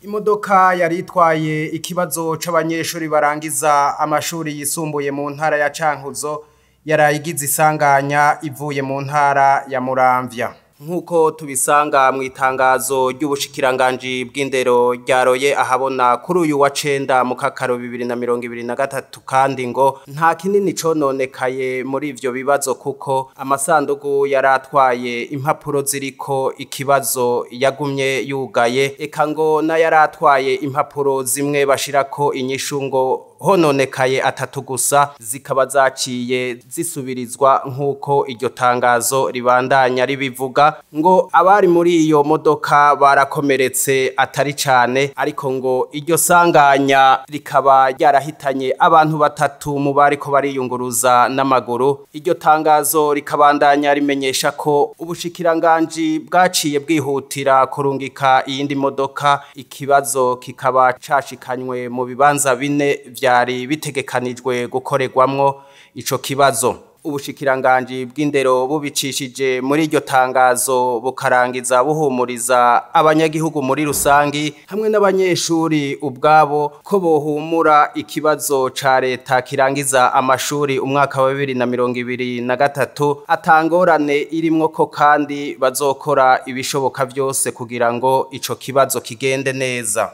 Imodoka yari itwaye ikibazo c'abanyeshuri barangiza amashuri yisumbuye mu ntara ya Cankuzo yarayigize isanganya ivuye mu ntara ya Muramvya. Nkuko tubisanga mu itangazo ry'ubushikiranganji bw'indero ryaroye ahabona kuri uyu wa 9 mu kakaro 2023 kandi ngo nta kinini cononekaye muri ivyo bibazo kuko amasandugu yaratwaye impapuro ziriko ikibazo yagumye yugaye eka ngo na yaratwaye impapuro zimwe bashirako inyishu ngo hononekaye atatu gusa zikaba zaciye zisubirizwa nkuko iryo tangazo ribandanya ribivuga ngo abari muri iyo modoka barakomeretse atari cane ariko ngo iryo sanganya rikaba ryarahitanye abantu batatu mu bariko bariyunguruza n'amaguru. Iryo tangazo rikabandanya rimenyesha ko ubushikiranganji bwaciye bwihutira kurungika iyindi modoka, ikibazo kikaba cashikanywe mu bibanza bine vyari bitegekanijwe gukorerwamwo ico kibazo. Ubushikiranganji bw'indero bubicishije muri iryo tangazo bukarangiza buhumuriza abanyagihugu muri rusangi hamwe n'abanyeshuri ubwabo ko bohumura ikibazo ca leta kirangiza amashuri umwaka wa 2023 atangorane irimwo ko kandi bazokora ibishoboka vyose kugira ngo ico kibazo kigende neza.